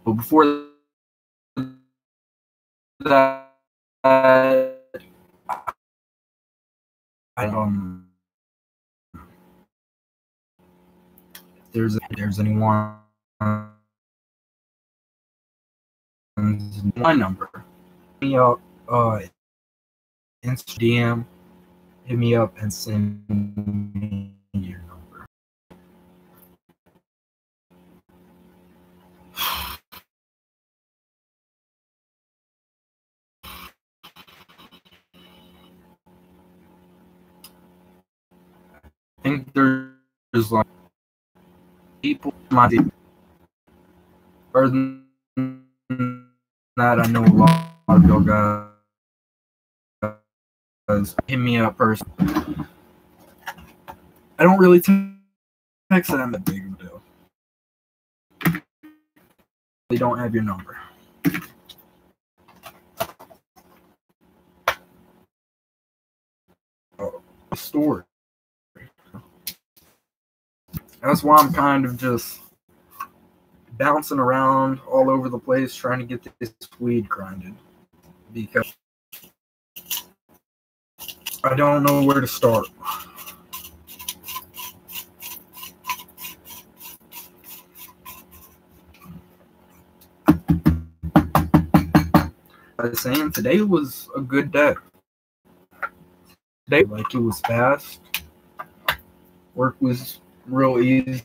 But before that, if there's anyone my number, hit me up, Instagram, hit me up and send me your number. I think there's like people other than that, I know a lot of y'all guys hit me up person. I don't really text them that big of a deal. They don't have your number. Story. That's why I'm kind of just bouncing around all over the place trying to get this weed grinded, because I don't know where to start. I was saying today was a good day. Today, like, it was fast. Work was real easy.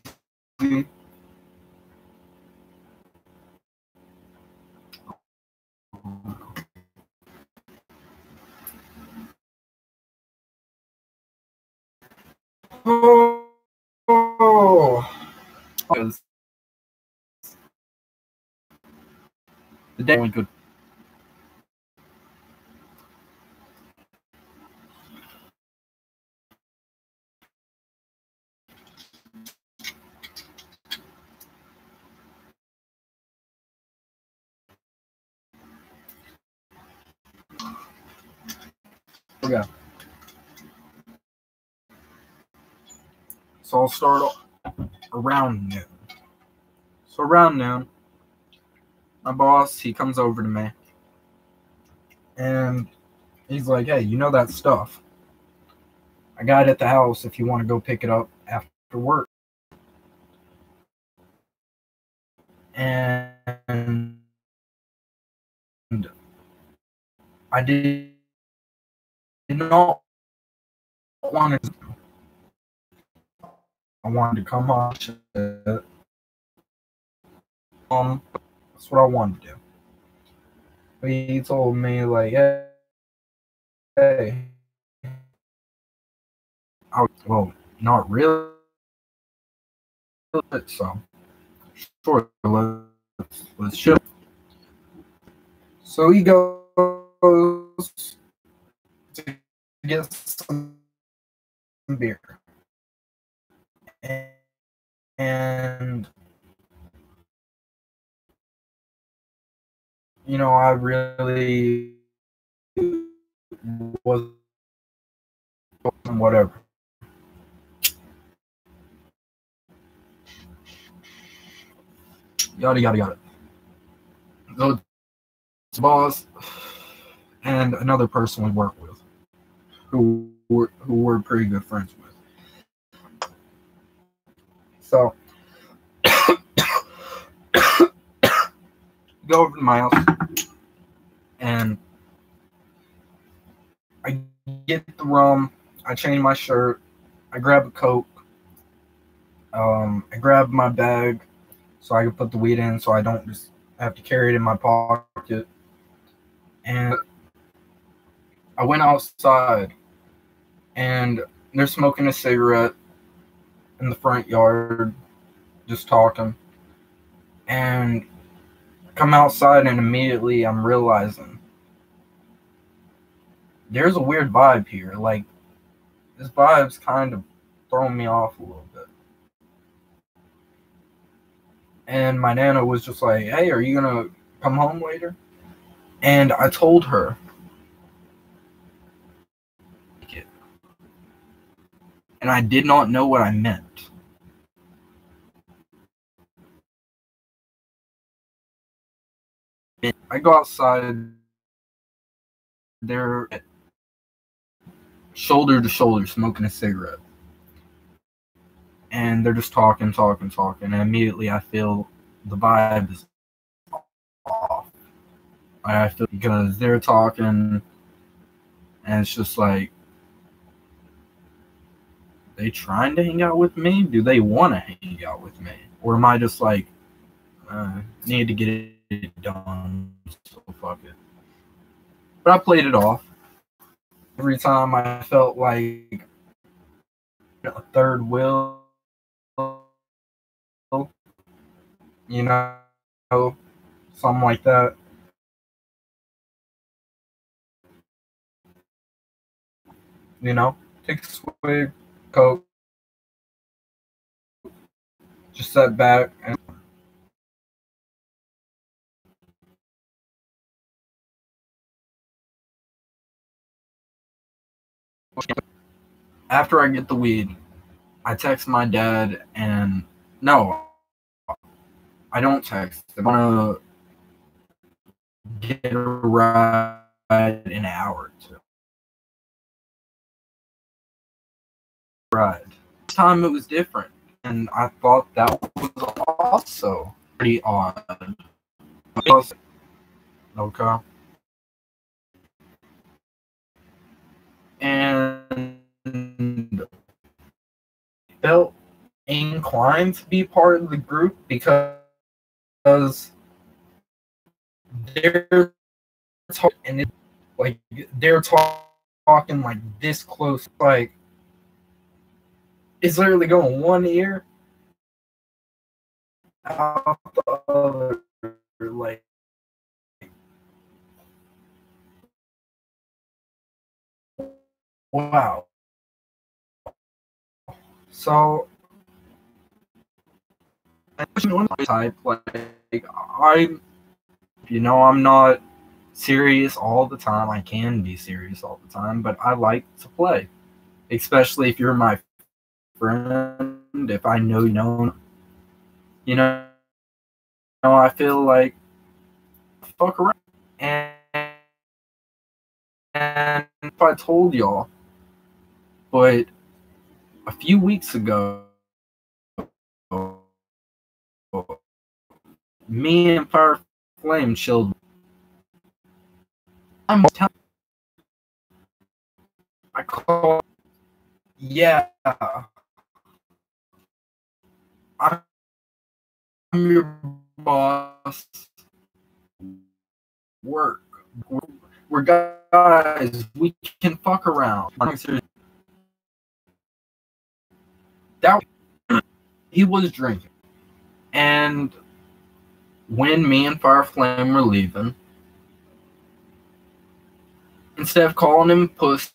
Because the day went good. Okay. So I'll start around noon. So around noon, my boss, he comes over to me and he's like, hey, you know that stuff? I got it at the house if you want to go pick it up after work. And I did not want to. I wanted to come home. That's what I wanted to do. But he told me, like, hey, well, not really. So, sure, let's chill. So he goes to get some beer. And you know, I really was whatever. Yada yada yada. So it's boss and another person we work with, who we're pretty good friends with. So go over to my house and I get the rum, I change my shirt, I grab a Coke, I grab my bag so I can put the weed in so I don't just have to carry it in my pocket. And I went outside and they're smoking a cigarette in the front yard, just talking. And I come outside and immediately I'm realizing there's a weird vibe here. Like, this vibe's kind of throwing me off a little bit. And my nana was just like, hey, are you gonna come home later? And I told her, and I did not know what I meant. I go outside. They're shoulder to shoulder smoking a cigarette. And they're just talking. And immediately I feel the vibe is off. I feel because they're talking, and it's just like, they trying to hang out with me? Do they want to hang out with me? Or am I just like, need to get it done, so fuck it. But I played it off. Every time I felt like a third wheel, you know, something like that. You know, take a swig, Coke, just sit back and after I get the weed, I text my dad and no, I don't text. I want to get a ride in an hour or two. Right. This time it was different, and I thought that was also pretty odd. Okay. And felt inclined to be part of the group because they're talking, and like they're talking like this close, like it's literally going one ear out the other, like wow. So type like I'm, I'm not serious all the time. I can be serious all the time, but I like to play, especially if you're my friend. If I know I feel like fuck around. And if I told y'all, but a few weeks ago, me and Fire Flame chilled. I call, yeah, I'm your boss. Work. We're guys. We can fuck around. That he was drinking, and when me and Fire Flame were leaving, instead of calling him pussy,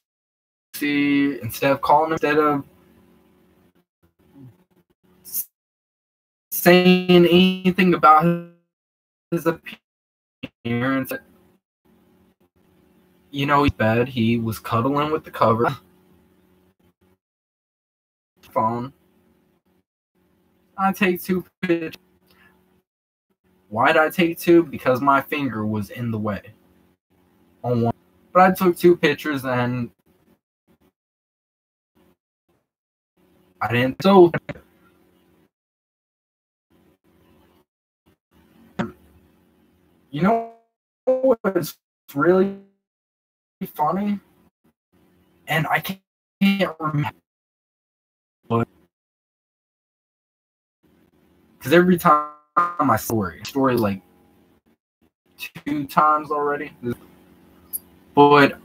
instead of saying anything about his appearance, he's bad. He was cuddling with the cover phone. I take 2 pictures. Why did I take 2? Because my finger was in the way on one. But I took 2 pictures and I didn't. So, what's really funny? And I can't remember. But because every time I story like 2 times already. But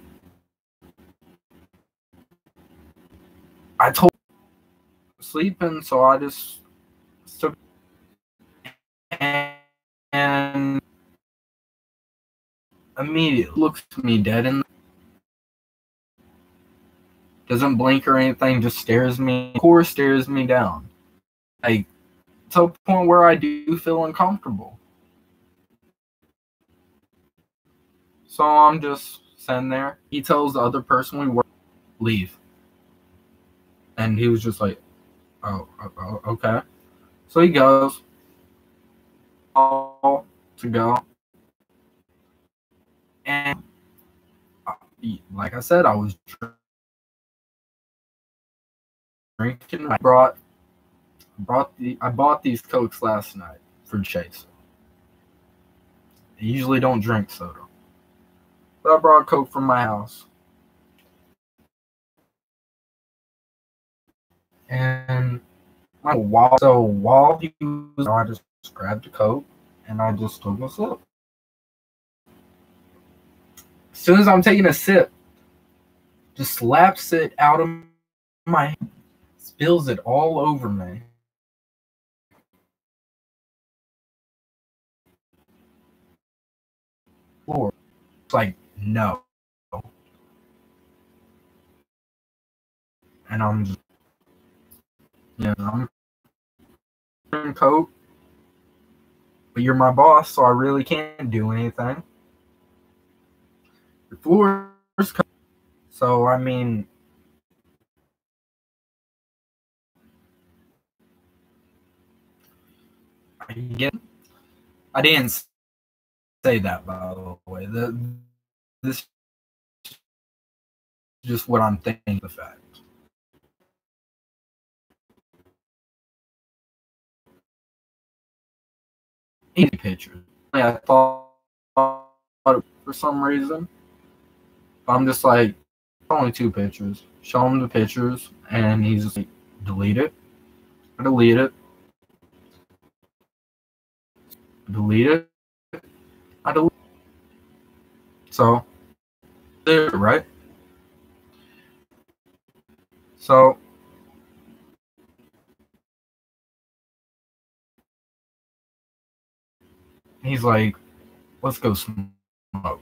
I told sleeping, so I just took and immediately looks at me dead in. Doesn't blink or anything, just stares me. Core stares me down, like to a point where I do feel uncomfortable. So I'm just sitting there. He tells the other person we work, leave, and he was just like, "Oh, okay." So he goes, all to go. And like I said, I was drinking. I bought these Cokes last night for Chase. I usually don't drink soda, but I brought a Coke from my house. And while he was, I just grabbed a Coke and I just took a sip. As soon as I'm taking a sip, just slaps it out of my hand, spills it all over me. Floor. It's like, no. And I'm just, I'm drinking Coke, but you're my boss, so I really can't do anything. The floor is Coke. So, I mean, I didn't say that, by the way. This is just what I'm thinking. The fact. Easy pictures. I thought for some reason. I'm just like, only 2 pictures. Show him the pictures, and he's just like, delete it. I delete it. Delete it. I delete it. So, there, right? So, he's like, let's go smoke.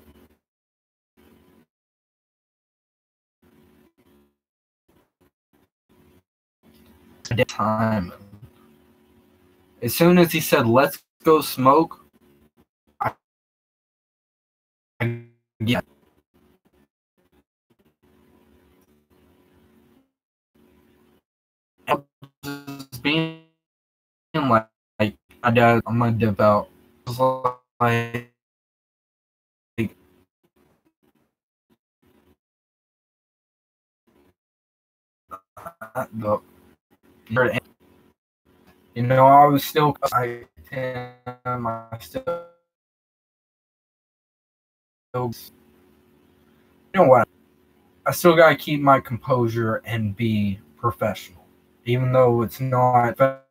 Time. As soon as he said, let's go smoke, yeah. Just being like my dad, I'm gonna dip out. Like, you know, I was still, I still, you know what? I still gotta keep my composure and be professional, even though it's not.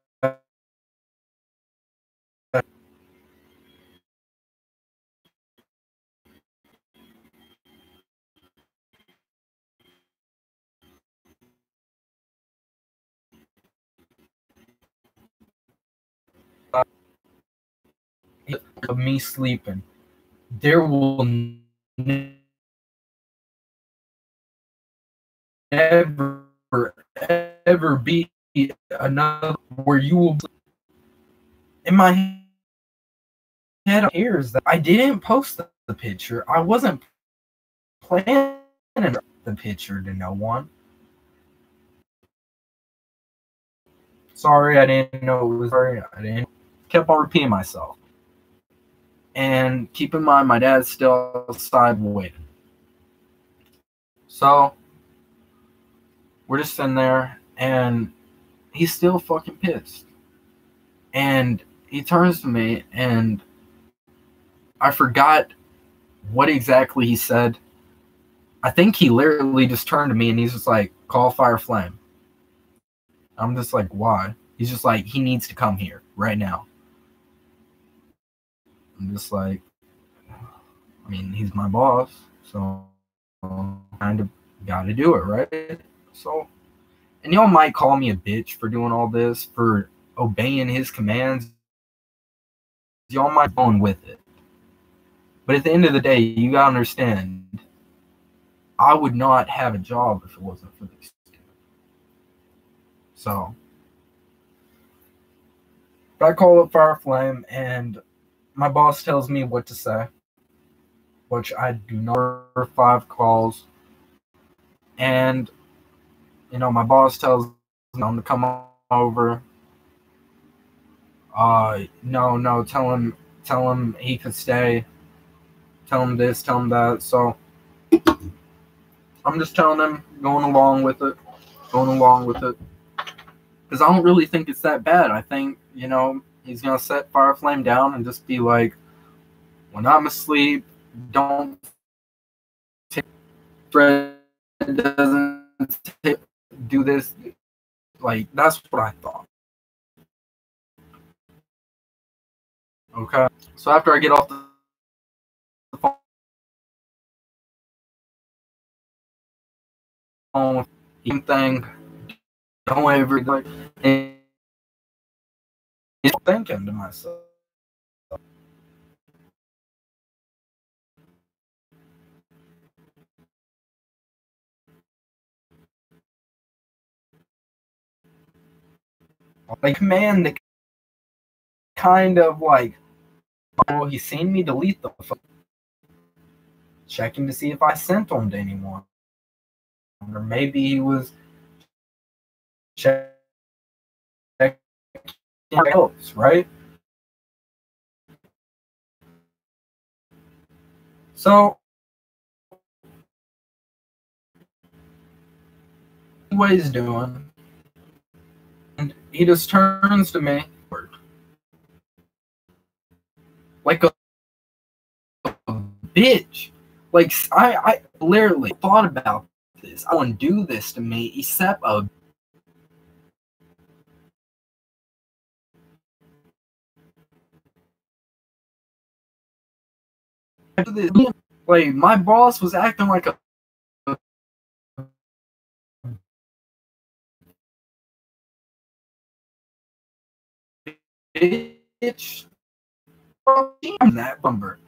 Of me sleeping, there will never ever be another where you will. In my head, here's that I didn't post the picture. I wasn't planning the picture to no one. Sorry, I didn't know it was very. I didn't. Kept on repeating myself. And keep in mind, my dad's still outside waiting. So we're just sitting there, and he's still fucking pissed. And he turns to me, and I forgot what exactly he said. I think he literally just turned to me, and he's just like, call Fire Flame. I'm just like, why? He's just like, he needs to come here right now. I'm just like, I mean, he's my boss, so kind of got to do it, right? So, and y'all might call me a bitch for doing all this, for obeying his commands. Y'all might go on with it. But at the end of the day, you gotta understand, I would not have a job if it wasn't for this. So, I call up Fire Flame, and my boss tells me what to say, which I do not. 5 calls, and you know, my boss tells him to come over. No, tell him he could stay. tell him this, tell him that. So I'm just telling him, going along with it, because I don't really think it's that bad. I think, he's gonna set Fireflame down and just be like, when I'm asleep, don't take Fred doesn't do this. Like, that's what I thought. Okay. So after I get off the phone, thing, don't ever like, and thinking to myself, like, man, the kind of like, oh, he's seen me delete the phone, checking to see if I sent them to anyone, or maybe he was checking else, right? So, what he's doing, and he just turns to me like a bitch. Like, I literally thought about this. I wouldn't do this to me, except a. Like, my boss was acting like a bitch. I'm that number.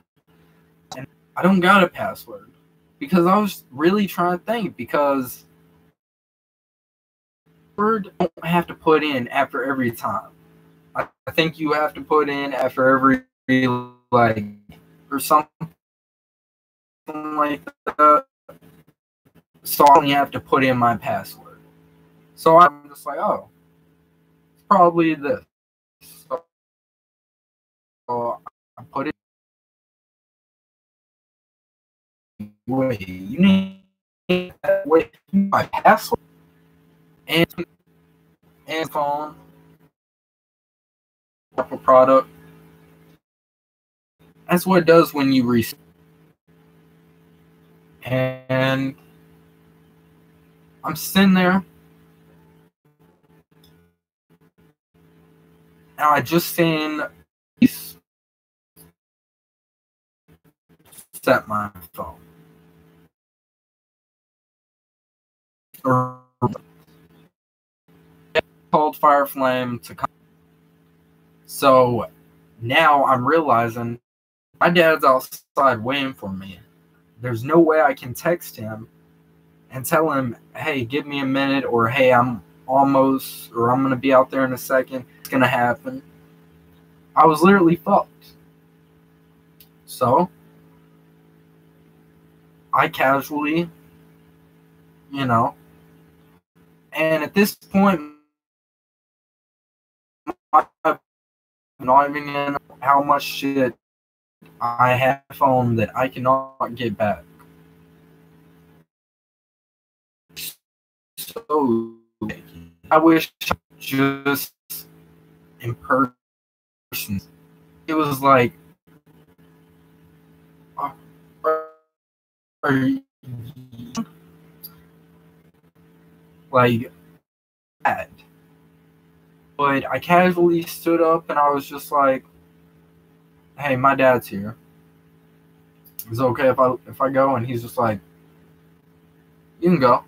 And I don't got a password because I was really trying to think, because word don't have to put in after every time. I think you have to put in after every, like, or something like that. So I only have to put in my password. So I'm just like, oh, it's probably this. So I put it. Wait, you need wait my password and phone, Apple product. That's what it does when you reset. And I'm sitting there, and I just seen set my phone. Or called Fireflame to come. So now I'm realizing my dad's outside waiting for me. There's no way I can text him and tell him, hey, give me a minute, or hey, I'm almost, or I'm going to be out there in a second. It's going to happen. I was literally fucked. So I casually, and at this point, I'm not even know how much shit I have phone that I cannot get back. So I wish just in person. It was like, are you, like, bad? But I casually stood up and I was just like, hey, my dad's here. Is it okay if I go? And he's just like, you can go.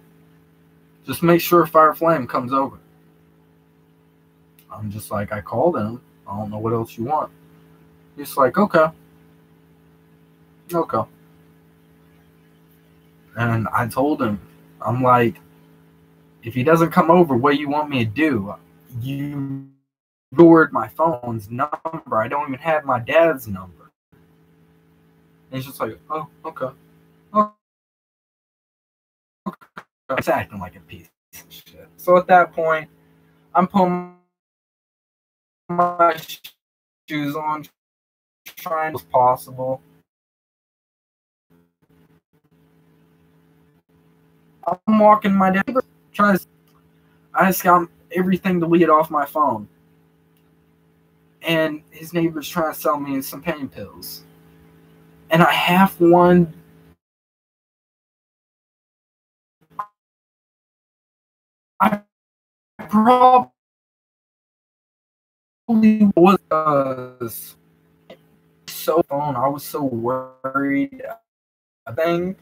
Just make sure Fireflame comes over. I'm just like, I called him. I don't know what else you want. He's like, okay. Okay. And I told him, I'm like, if he doesn't come over, what do you want me to do? You lured my phone's number. I don't even have my dad's number. And he's just like, oh, okay. Oh, okay. It's acting like a piece of shit. So at that point, I'm putting my shoes on, trying as possible. I'm walking my neighbor, I just got everything deleted off my phone. And his neighbor's trying to sell me some pain pills. And I have one. I probably was so phone. I was so worried. I think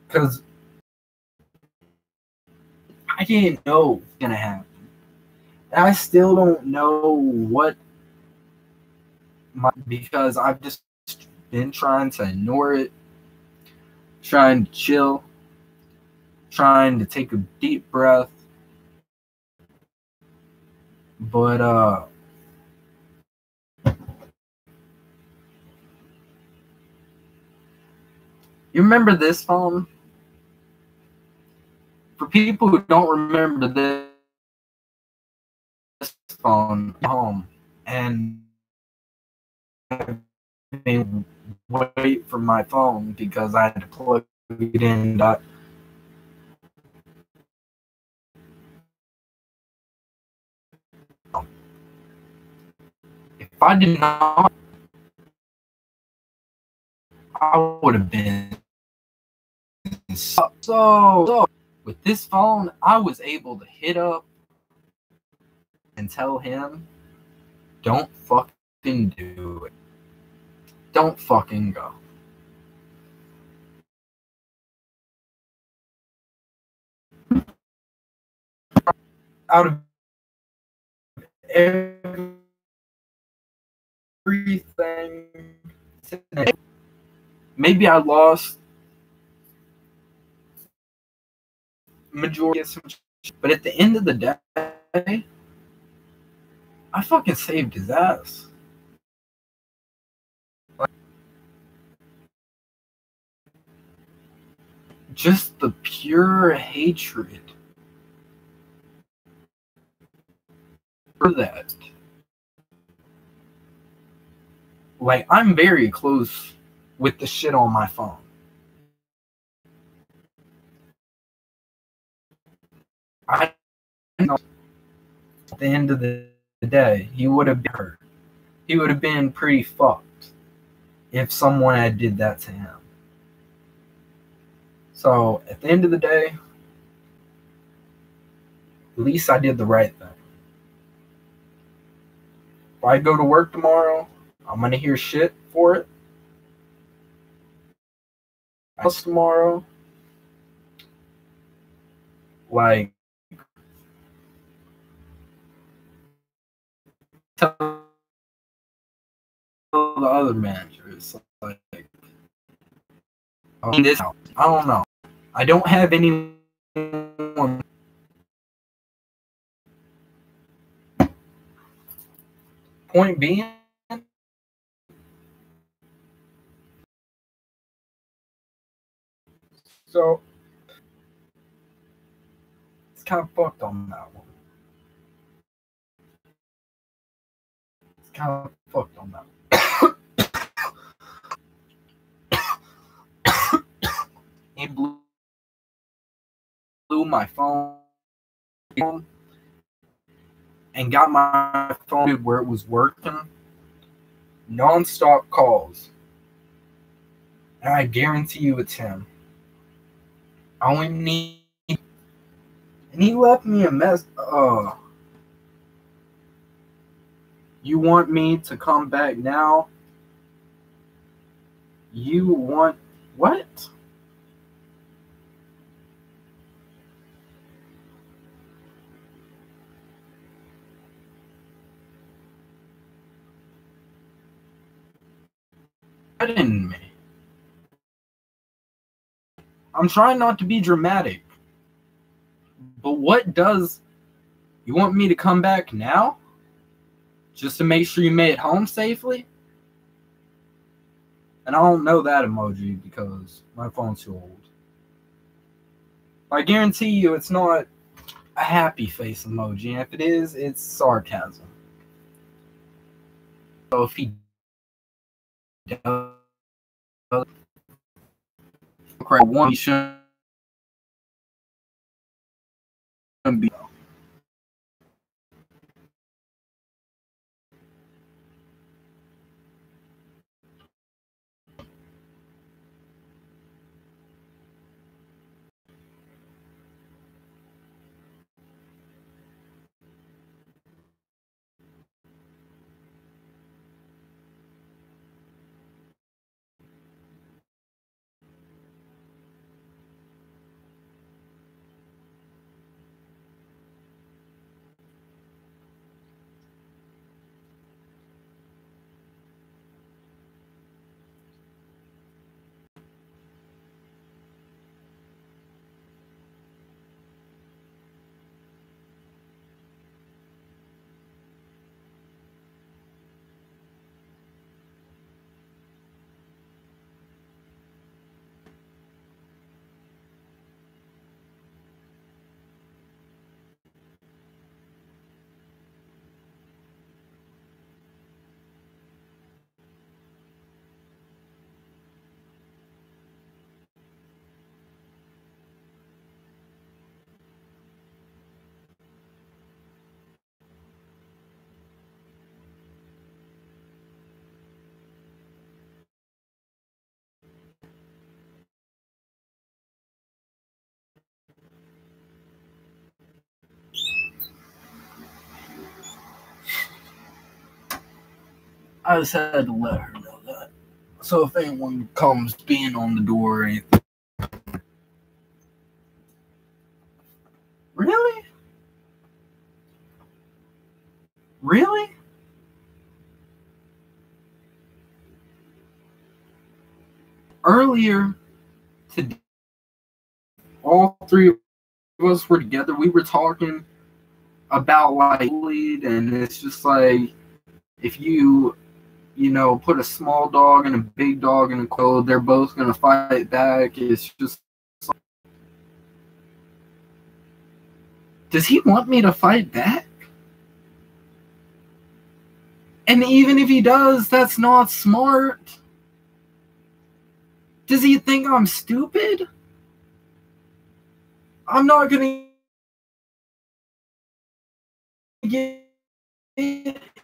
because I didn't know what was gonna happen. And I still don't know because I've just been trying to ignore it, trying to chill, trying to take a deep breath. But you remember this phone? For people who don't remember this phone, home, and I wait for my phone because I had to plug it in. If I did not, I would have been so. With this phone, I was able to hit up and tell him, "Don't fucking do it. Don't fucking go." Out of everything, maybe I lost majority of some, but at the end of the day, I fucking saved his ass. Like, just the pure hatred for that. Like, I'm very close with the shit on my phone. I know at the end of the day, he would have been hurt. He would have been pretty fucked if someone had did that to him. So at the end of the day, at least I did the right thing. If I go to work tomorrow, I'm gonna hear shit for it. Tomorrow, like, tell the other managers, like, this, I don't know. I don't have anyone. Point being, so it's kind of fucked on that one. It's kind of fucked on that one. He blew my phone and got my phone where it was working. Non-stop calls. And I guarantee you it's him. I only need. And he left me a mess. You want me to come back now? You want what? Threaten me. I'm trying not to be dramatic. But what does... You want me to come back now? Just to make sure you made it home safely? And I don't know that emoji because my phone's too old. I guarantee you it's not a happy face emoji. And if it is, it's sarcasm. So if he does... 1, he shouldn't be. I just had to let her know that. So if anyone comes being on the door or anything. Really? Really? Earlier today, all three of us were together. We were talking about like lead, and it's just like if you put a small dog and a big dog in a quote, they're both gonna fight back. It's just like, does he want me to fight back? And even if he does, that's not smart. Does he think I'm stupid? I'm not gonna get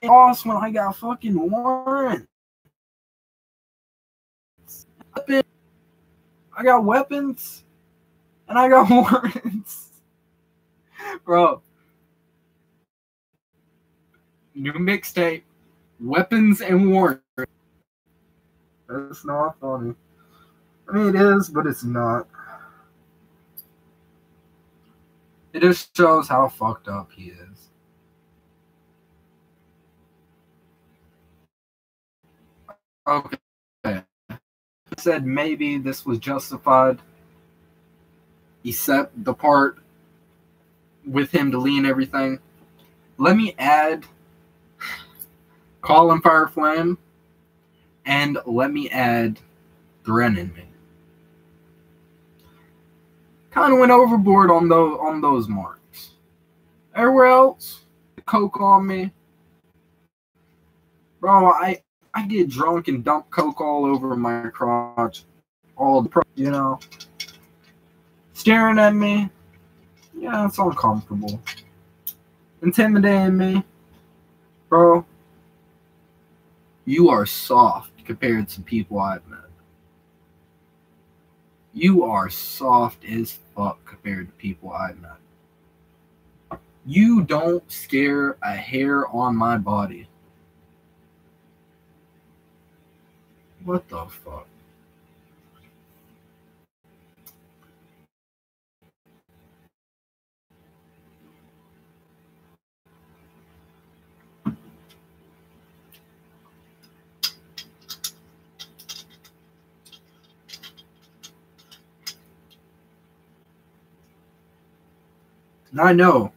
lost when I got fucking warrants. I got weapons and I got warrants. Bro. New mixtape. Weapons and warrants. That's not funny. I mean, it is, but it's not. It just shows how fucked up he is. Okay. I said maybe this was justified. He set the part with him to lean everything. Let me add Colin Fireflame and let me add Threatening Me. Kind of went overboard on those marks. Everywhere else, coke on me. Bro, I get drunk and dump coke all over my crotch. Staring at me. Yeah, it's uncomfortable. Intimidating me. Bro, you are soft compared to people I've met. You are soft as fuck compared to people I've met. You don't scare a hair on my body. What the fuck? And I know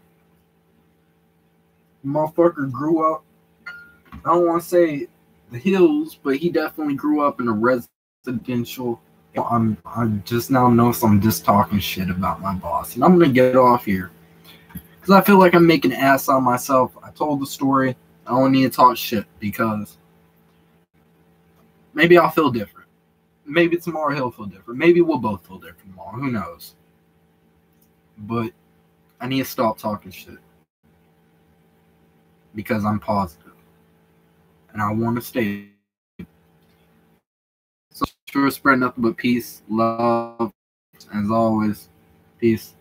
motherfucker grew up, I don't want to say the hills, but he definitely grew up in a residential. I just now noticed I'm just talking shit about my boss, and I'm gonna get off here because I feel like I'm making an ass out of myself. I told the story. I don't need to talk shit because maybe I'll feel different. Maybe tomorrow he'll feel different. Maybe we'll both feel different tomorrow. Who knows? But I need to stop talking shit. Because I'm positive. And I want to stay. So sure, spread nothing but peace, love, as always. Peace.